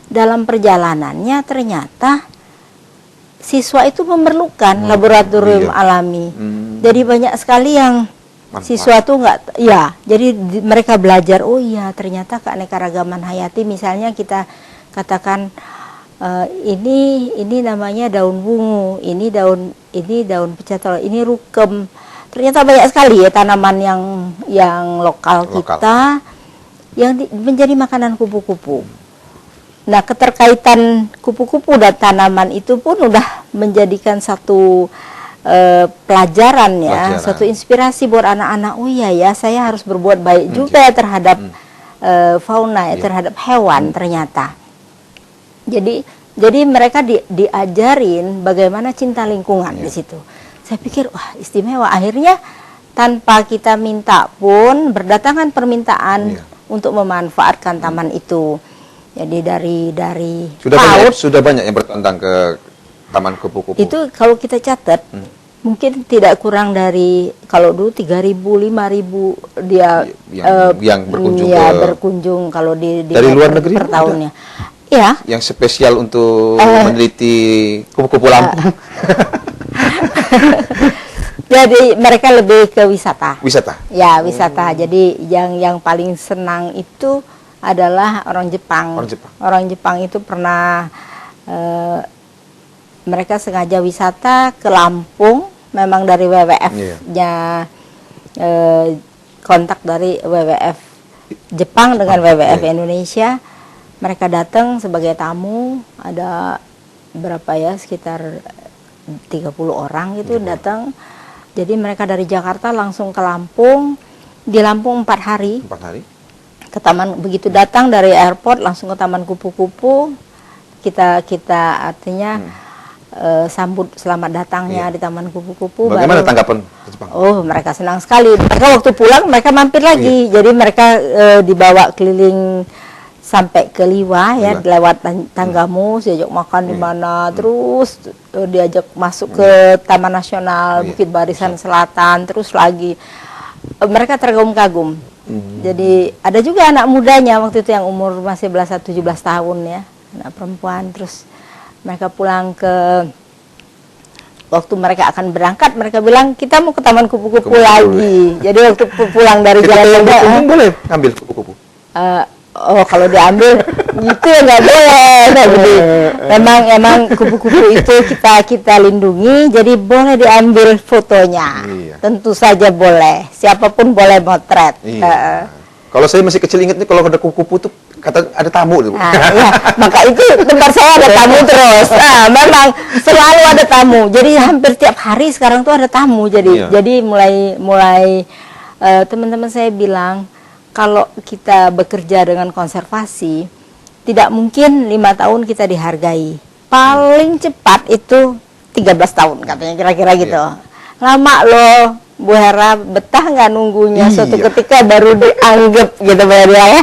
dalam perjalanannya ternyata siswa itu memerlukan laboratorium alami. Jadi banyak sekali yang siswa tuh nggak, ya. Jadi mereka belajar, oh iya ternyata keanekaragaman hayati. Misalnya kita katakan ini namanya daun bungu, ini daun pecatol, ini rukem. Ternyata banyak sekali ya tanaman yang lokal kita yang menjadi makanan kupu-kupu. Nah, keterkaitan kupu-kupu dan tanaman itu pun udah menjadikan satu pelajaran ya, satu inspirasi buat anak-anak. Oh iya ya, saya harus berbuat baik juga ya terhadap fauna ya, terhadap hewan ternyata. Jadi mereka diajarin bagaimana cinta lingkungan di situ. Saya pikir wah istimewa. Akhirnya tanpa kita minta pun berdatangan permintaan untuk memanfaatkan taman itu. Jadi dari sudah banyak yang bertandang ke Taman Kupu-Kupu. Itu kalau kita catat Mungkin tidak kurang dari, kalau dulu 3.000, 5.000 dia yang berkunjung berkunjung kalau di dari luar negeri per tahunnya. Ya. Yang spesial untuk meneliti kupu-kupu Lampung. Jadi mereka lebih ke wisata. Wisata. Ya, wisata. Jadi yang paling senang itu adalah orang Jepang. Orang Jepang itu pernah mereka sengaja wisata ke Lampung, memang dari WWF-nya kontak dari WWF Jepang dengan WWF Indonesia. Mereka datang sebagai tamu, ada berapa ya, sekitar 30 orang gitu datang. Jadi mereka dari Jakarta langsung ke Lampung, di Lampung 4 hari. 4 hari. Ke taman, begitu datang dari airport langsung ke Taman Kupu-Kupu. Kita artinya sambut selamat datangnya di Taman Kupu-Kupu. Bagaimana tanggapan Jepang? Oh, mereka senang sekali. Mereka waktu pulang mereka mampir lagi. Jadi mereka dibawa keliling sampai ke Liwa ya, lewat Tanggamus, diajak makan di mana, terus diajak masuk ke Taman Nasional Bukit Barisan Selatan, terus lagi mereka terkagum-kagum. Jadi ada juga anak mudanya waktu itu yang umur masih belasan 17 tahun ya, anak perempuan. Terus mereka pulang ke, waktu mereka akan berangkat mereka bilang kita mau ke Taman Kupu-Kupu lagi. Jadi waktu pulang dari jalan boleh ambil kupu-kupu. Oh, kalau diambil itu nggak boleh. Memang kupu-kupu itu kita lindungi, jadi boleh diambil fotonya. Tentu saja boleh, siapapun boleh motret. Kalau saya masih kecil ingat nih, kalau ada kupu-kupu tuh kata ada tamu tuh. Maka itu tempat saya ada tamu terus. Memang selalu ada tamu. Jadi hampir tiap hari sekarang tuh ada tamu. Jadi mulai teman-teman saya bilang, kalau kita bekerja dengan konservasi, tidak mungkin 5 tahun kita dihargai. Paling cepat itu 13 tahun katanya, kira-kira gitu. Lama loh, Bu Hera, betah nggak nunggunya? Suatu ketika baru dianggap gitu Bu Hera ya.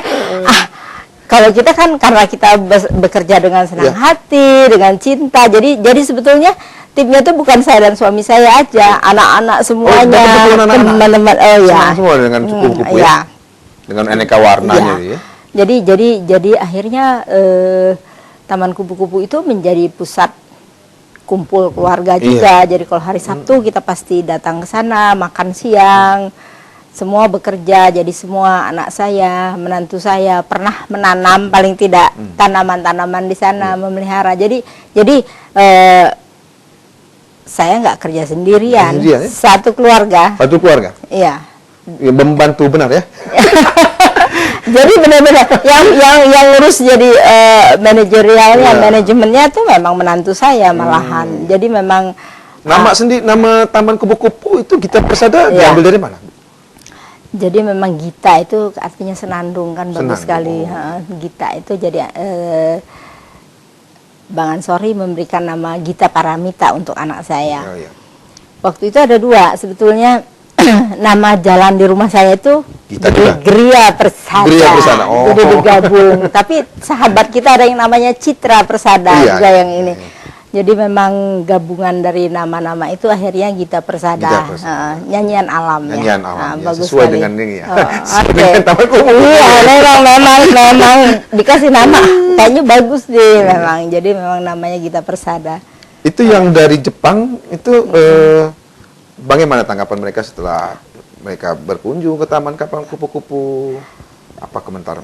Kalau kita kan karena kita bekerja dengan senang hati, dengan cinta. Jadi sebetulnya timnya itu bukan saya dan suami saya aja, anak-anak semuanya, teman-teman. Semua dengan kupu-kupu ya. Dengan aneka warnanya ya. Jadi akhirnya Taman Kupu-Kupu itu menjadi pusat kumpul keluarga juga. Jadi kalau hari Sabtu kita pasti datang ke sana, makan siang. Semua bekerja, jadi semua anak saya, menantu saya pernah menanam paling tidak tanaman-tanaman di sana, memelihara. Jadi saya nggak kerja sendirian, satu keluarga. Satu keluarga. Iya. Membantu benar ya. Jadi benar-benar yang ngurus jadi manajerialnya, manajemennya tuh memang menantu saya malahan. Jadi memang nama Taman Kupu-Kupu itu Gita Persada diambil dari mana? Jadi memang Gita itu artinya senandung kan, bagus sekali. Gita itu jadi Bang Ansori memberikan nama Gita Paramita untuk anak saya. Waktu itu ada 2 sebetulnya. Nama jalan di rumah saya itu Gria Persada. Jadi digabung. Tapi sahabat kita ada yang namanya Citra Persada juga yang ini. Jadi memang gabungan dari nama-nama itu akhirnya Gita Persada. Nyanyian alam. Nyanyian alam. Bagus sesuai sekali. dengan ini ya. Memang dikasih nama. Kayaknya bagus deh memang. Jadi memang namanya Gita Persada. Itu yang dari Jepang itu bagaimana tanggapan mereka setelah mereka berkunjung ke Taman Kupu-Kupu? Apa komentar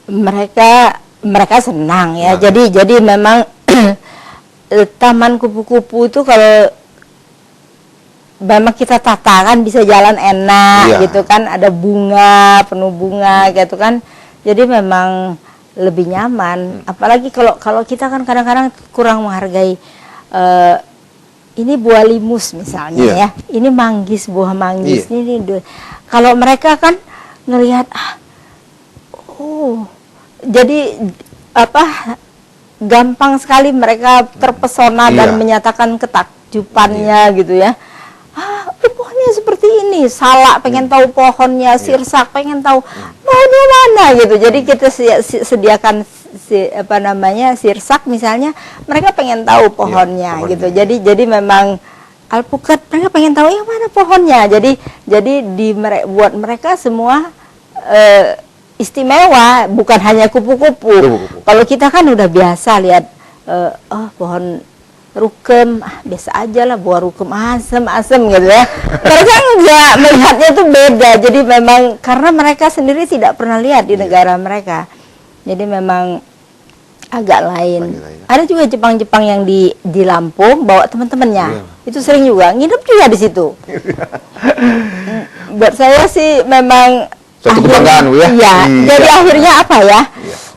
mereka? Mereka senang ya. Jadi memang Taman Kupu-Kupu itu kalau memang kita tata kan bisa jalan enak gitu kan, ada bunga, penuh bunga gitu kan. Jadi memang lebih nyaman. Apalagi kalau kita kan kadang-kadang kurang menghargai. Ini buah limus misalnya ya, ini manggis, buah manggis ini. Kalau mereka kan ngelihat, jadi gampang sekali mereka terpesona dan menyatakan ketakjubannya gitu ya. Pohonnya seperti ini, salak pengen tahu pohonnya, sirsak pengen tahu pohonnya mana gitu. Jadi kita sediakan sirsak misalnya, mereka pengen tahu pohonnya gitu. Jadi memang alpukat, mereka pengen tahu yang mana pohonnya. Jadi buat mereka semua istimewa, bukan hanya kupu-kupu. Kalau kita kan udah biasa lihat pohon rukem, biasa aja lah, buah rukem asem gitu ya. Mereka enggak, melihatnya itu beda. Jadi memang karena mereka sendiri tidak pernah lihat di negara mereka, jadi memang agak lain. Ada juga Jepang yang di Lampung bawa teman-temannya, itu sering juga nginep juga di situ. Buat saya sih memang suatu kebanggaan, Bu, ya. Iya. Jadi akhirnya apa ya?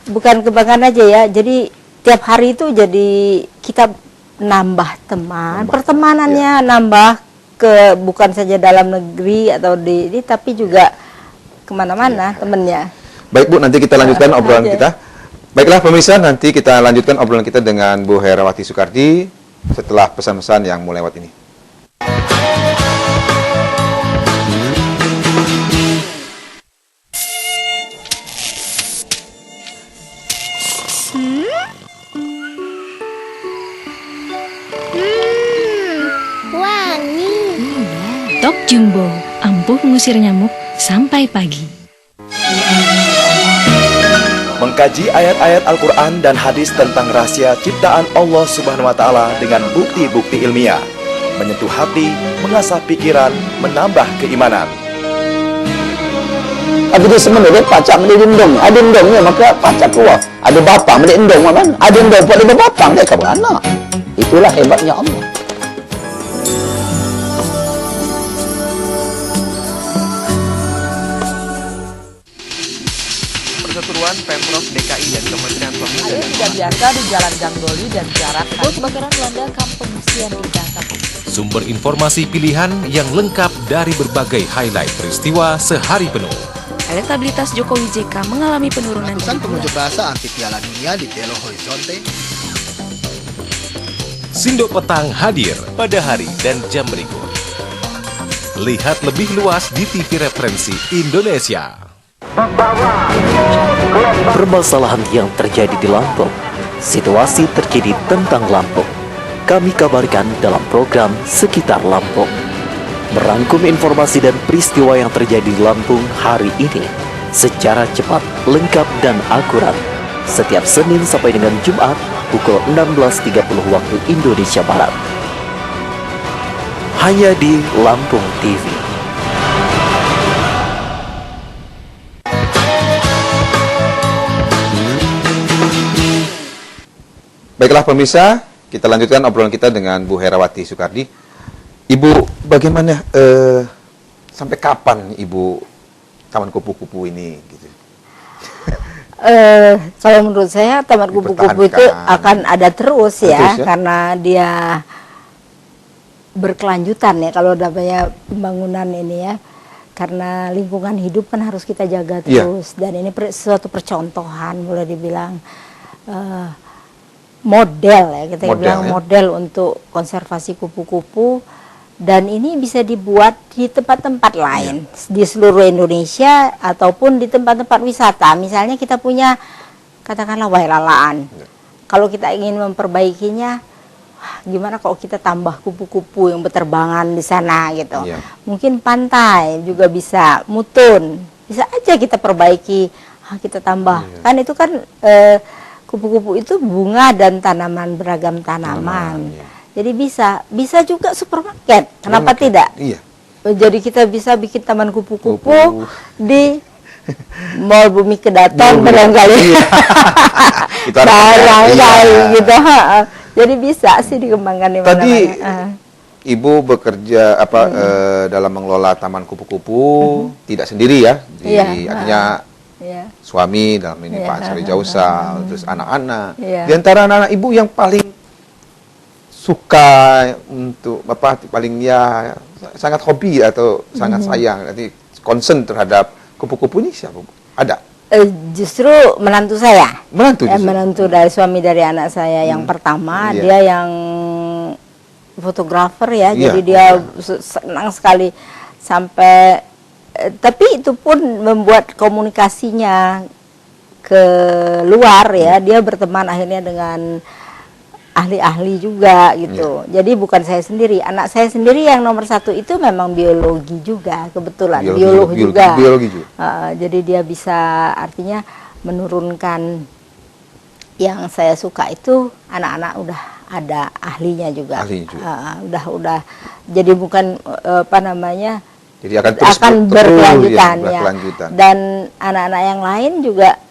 Bukan kebanggaan aja ya. Jadi tiap hari itu jadi kita nambah teman, pertemanannya nambah ke bukan saja dalam negeri atau ini, tapi juga kemana-mana temennya. Baik Bu, nanti kita lanjutkan obrolan kita. Baiklah pemirsa, nanti kita lanjutkan obrolan kita dengan Bu Herawati Soekardi setelah pesan-pesan yang mau lewat ini. Wangi. Top Jumbo, ampuh mengusir nyamuk sampai pagi. Mengkaji ayat-ayat Al-Quran dan hadis tentang rahasia ciptaan Allah Subhanahu wa Ta'ala dengan bukti-bukti ilmiah, menyentuh hati, mengasah pikiran, menambah keimanan. Tapi dia sebenarnya pacak menjadi endong. Ada endongnya maka pacak keluar. Ada bapang menjadi endong, kan? Ada endong pada bapang dia kabar anak. Itulah hebatnya Allah. Persatuan Pemprov DKI dan Kementerian Pemuda Air tidak biasa di Jalan Gangdoli dan Jarak. Kebakaran melanda kampung pengungsian di Datang. Sumber informasi pilihan yang lengkap dari berbagai highlight peristiwa sehari penuh. Elektabilitas Jokowi JK mengalami penurunan. Ratusan pengunjuk rasa anti Piala Dunia di Belo Horizonte. Sindo Petang hadir pada hari dan jam berikut. Lihat lebih luas di TV Referensi Indonesia. Permasalahan yang terjadi di Lampung, situasi terkini tentang Lampung, kami kabarkan dalam program Sekitar Lampung. Merangkum informasi dan peristiwa yang terjadi di Lampung hari ini secara cepat, lengkap, dan akurat. Setiap Senin sampai dengan Jumat pukul 16.30 waktu Indonesia Barat. Hanya di Lampung TV. Baiklah pemirsa, kita lanjutkan obrolan kita dengan Bu Herawati Soekardi. Ibu, bagaimana sampai kapan Ibu Taman Kupu-Kupu ini? Gitu? Kalau menurut saya Taman Kupu-Kupu itu akan ada terus ya, karena dia berkelanjutan ya kalau namanya pembangunan ini ya. Karena lingkungan hidup kan harus kita jaga terus, dan ini suatu percontohan boleh dibilang. Model ya, kita bilang model untuk konservasi kupu-kupu, dan ini bisa dibuat di tempat-tempat lain di seluruh Indonesia ataupun di tempat-tempat wisata. Misalnya kita punya katakanlah Wailalaan, kalau kita ingin memperbaikinya, gimana kalau kita tambah kupu-kupu yang berterbangan di sana gitu. Mungkin pantai juga bisa, Mutun bisa aja kita perbaiki, kita tambah. Kan itu kan kupu-kupu itu bunga dan tanaman, beragam tanaman. Jadi bisa juga supermarket. Kenapa tidak? Iya. Jadi kita bisa bikin taman kupu-kupu di Mall Bumi Kedaton barangkali. Barangkali gitu. Jadi bisa sih dikembangkan di mana-mana. Tadi Ibu bekerja dalam mengelola taman kupu-kupu tidak sendiri ya? Artinya suami dalam ini Pak Sari Jausal, terus anak-anak. Di antara anak-anak Ibu yang paling suka untuk paling sangat hobi atau sangat sayang, nanti concern terhadap kupu-kupu ini siapa? Ada? Justru menantu saya. Menantu dari suami dari anak saya yang pertama, dia yang fotografer ya, jadi dia senang sekali sampai. Tapi itu pun membuat komunikasinya ke luar ya. Dia berteman akhirnya dengan ahli-ahli juga gitu. Jadi bukan saya sendiri, anak saya sendiri yang nomor 1 itu memang biologi juga kebetulan, biolog juga. Jadi dia bisa artinya menurunkan yang saya suka itu anak-anak udah ada ahlinya juga. Udah. Jadi bukan apa namanya? Jadi akan terus berkelanjutan ya. Dan anak-anak yang lain juga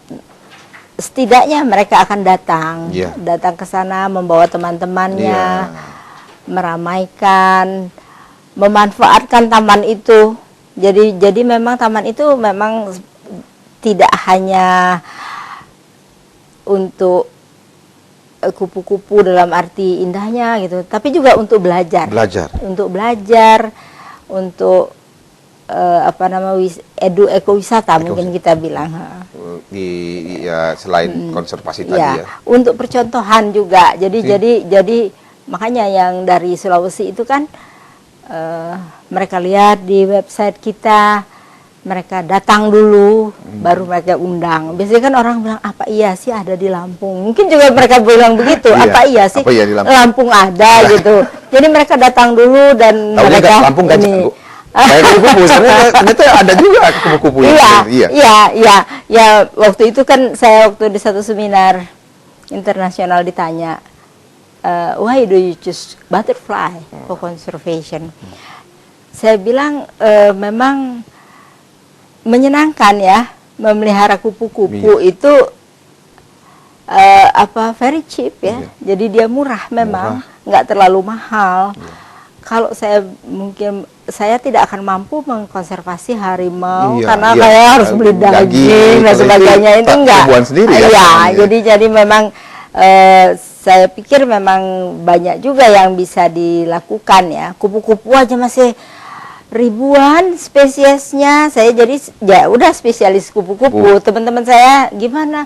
setidaknya mereka akan datang ke sana membawa teman-temannya, meramaikan, memanfaatkan taman itu. Jadi memang taman itu memang tidak hanya untuk kupu-kupu dalam arti indahnya gitu, tapi juga untuk belajar. Untuk ekowisata mungkin kita bilang. Selain konservasi tadi ya. Untuk percontohan juga. Jadi makanya yang dari Sulawesi itu kan mereka lihat di website kita, mereka datang dulu, baru mereka undang. Biasanya kan orang bilang, apa iya sih ada di Lampung? Mungkin juga mereka bilang begitu, apa iya sih Lampung ada gitu. Jadi mereka datang dulu dan mereka Lampung kan kayak kupu-kupu, ternyata ada juga kupu-kupu. Iya. Waktu itu kan saya waktu di satu seminar internasional ditanya, why do you choose butterfly for conservation? Saya bilang memang menyenangkan ya memelihara kupu-kupu itu very cheap ya. Jadi dia murah memang, nggak terlalu mahal. Kalau saya tidak akan mampu mengkonservasi harimau karena kayak harus beli daging dan sebagainya, itu enggak. Jadi memang saya pikir memang banyak juga yang bisa dilakukan ya. Kupu-kupu aja masih ribuan spesiesnya. Saya jadi ya udah spesialis kupu-kupu. Teman-teman saya gimana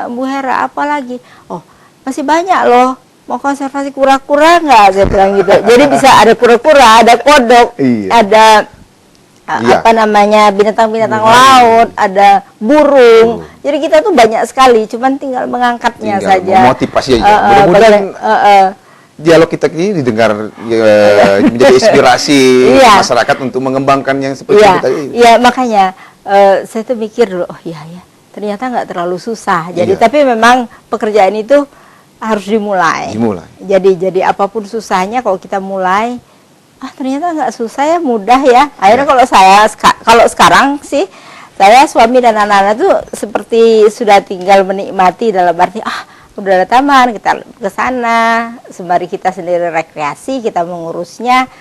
Bu Hera, apa lagi? Oh, masih banyak loh. Mau konservasi kura-kura nggak? Saya bilang gitu. Jadi bisa ada kura-kura, ada kodok, ada binatang-binatang laut, ada burung. Jadi kita tuh banyak sekali, cuman tinggal mengangkatnya saja. Memotivasi aja. Mudah-mudahan dialog kita ini didengar menjadi inspirasi masyarakat untuk mengembangkan yang seperti kita ini. Iya, makanya saya tuh mikir dulu, ternyata nggak terlalu susah. Jadi tapi memang pekerjaan itu harus dimulai. Jadi apapun susahnya kalau kita mulai, ternyata nggak susah ya, mudah ya. Akhirnya kalau sekarang sih saya, suami dan anak-anak tuh seperti sudah tinggal menikmati, dalam arti udah ada taman, kita ke sana sembari kita sendiri rekreasi, kita mengurusnya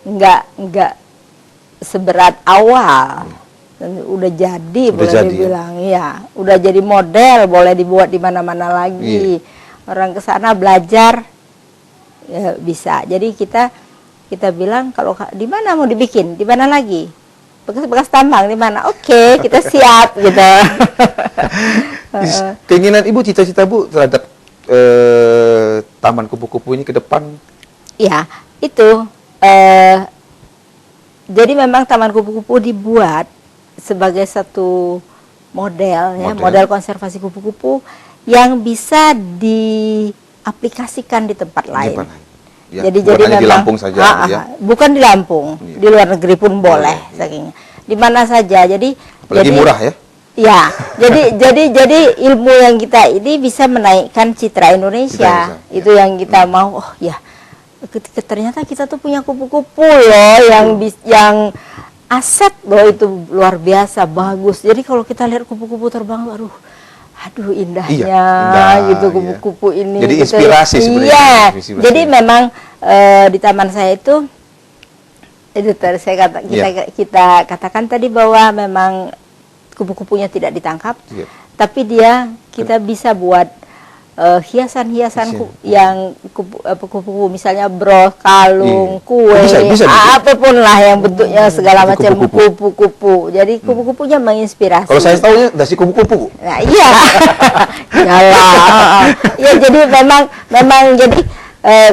nggak seberat awal. Udah jadi boleh dibilang udah jadi model, boleh dibuat di mana-mana lagi. Orang ke sana belajar ya bisa. Jadi kita bilang kalau di mana mau dibikin, di mana lagi, bekas tambang di mana, oke, kita siap gitu. Keinginan Ibu, cita-cita Bu terhadap taman kupu-kupu ini ke depan? Ya, itu jadi memang taman kupu-kupu dibuat sebagai satu model konservasi kupu-kupu yang bisa diaplikasikan di tempat lain. Jadi memang di Lampung saja, bukan di Lampung, di luar negeri pun boleh, saking di mana saja. Jadi murah ya. Ya, jadi ilmu yang kita ini bisa menaikkan citra Indonesia. Itu yang kita mau. Oh ya, ternyata kita tuh punya kupu-kupu loh yang aset loh, itu luar biasa bagus. Jadi kalau kita lihat kupu-kupu terbang, aduh indahnya gitu kupu-kupu ini. Jadi inspirasi sebenarnya. Jadi memang di taman saya itu kita katakan tadi bahwa memang kupu-kupunya tidak ditangkap, tapi kita bisa buat hiasan-hiasan yang kupu-kupu, misalnya bros, kalung, kue, apapun lah yang bentuknya segala macam kupu-kupu. Jadi kupu-kupunya menginspirasi. Kalau saya tahunya dasi kupu-kupu. Nah, iya. Ya, jadi memang jadi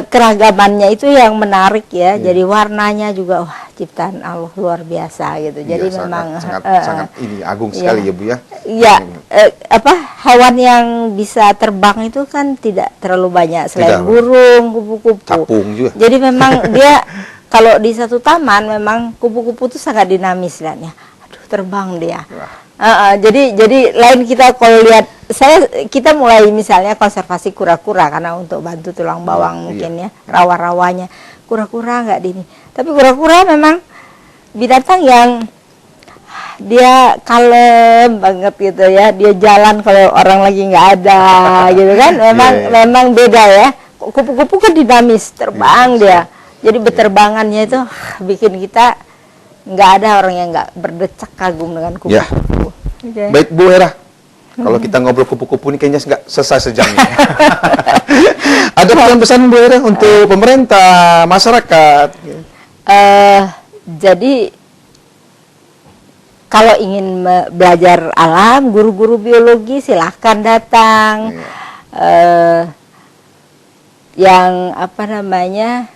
keragamannya itu yang menarik ya. Jadi warnanya juga ciptaan Allah luar biasa gitu. Jadi Iya, memang sangat ini agung sekali ya Bu ya. Iya, hewan yang bisa terbang itu kan tidak terlalu banyak selain burung, kupu-kupu. Capung juga. Jadi memang dia kalau di satu taman memang kupu-kupu itu sangat dinamis lihatnya. Aduh, terbang dia. Jadi lain kita kalau lihat kita mulai misalnya konservasi kura-kura karena untuk bantu tulang bawang mungkin ya, rawa-rawanya. Kura-kura nggak dini. Tapi kura-kura memang binatang yang dia kalem banget gitu ya. Dia jalan kalau orang lagi nggak ada gitu kan. Memang beda ya. Kupu-kupu kan dinamis, terbang dia. Jadi beterbangannya itu bikin kita nggak ada orang yang nggak berdecak kagum dengan kupu-kupu. Okay. Baik Bu Hera, kalau kita ngobrol kupu-kupu ini kayaknya nggak selesai sejam ini. Ada pesan-pesan Bu Hera untuk pemerintah, masyarakat? Jadi kalau ingin belajar alam, guru-guru biologi silahkan datang. Yang apa namanya,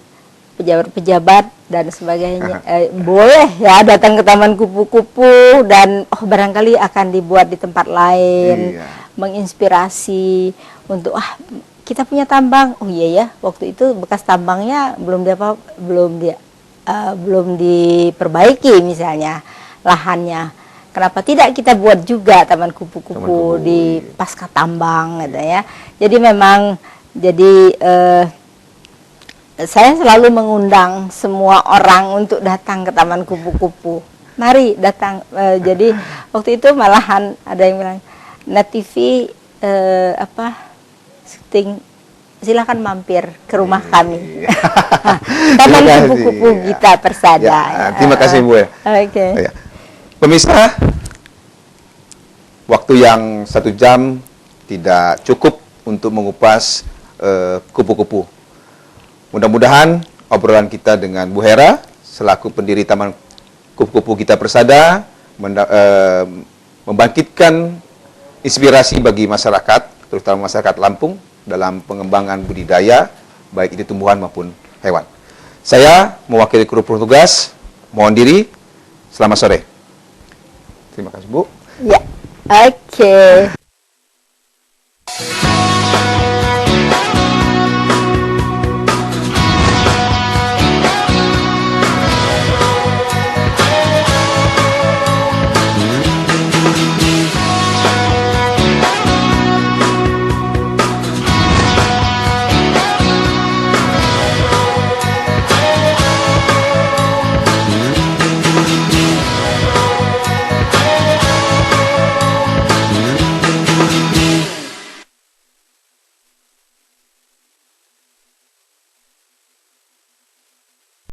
pejabat-pejabat dan sebagainya boleh ya datang ke Taman Kupu-Kupu dan barangkali akan dibuat di tempat lain, menginspirasi untuk kita punya tambang. Oh iya ya, waktu itu bekas tambangnya belum diperbaiki misalnya lahannya. Kenapa tidak kita buat juga Taman Kupu-Kupu di pasca tambang gitu ya. Jadi memang saya selalu mengundang semua orang untuk datang ke Taman Kupu-Kupu. Mari datang. Jadi waktu itu malahan ada yang bilang, Net TV syuting, silakan mampir ke rumah kami. Taman Kupu-Kupu Gita Persada. Terima kasih Bu ya. Oke. Pemirsa, waktu yang 1 jam tidak cukup untuk mengupas kupu-kupu. Mudah-mudahan obrolan kita dengan Bu Hera selaku pendiri Taman Kupu-Kupu Gita Persada membangkitkan inspirasi bagi masyarakat, terutama masyarakat Lampung dalam pengembangan budidaya baik itu tumbuhan maupun hewan. Saya mewakili kru petugas mohon diri. Selamat sore. Terima kasih Bu. Ya, oke.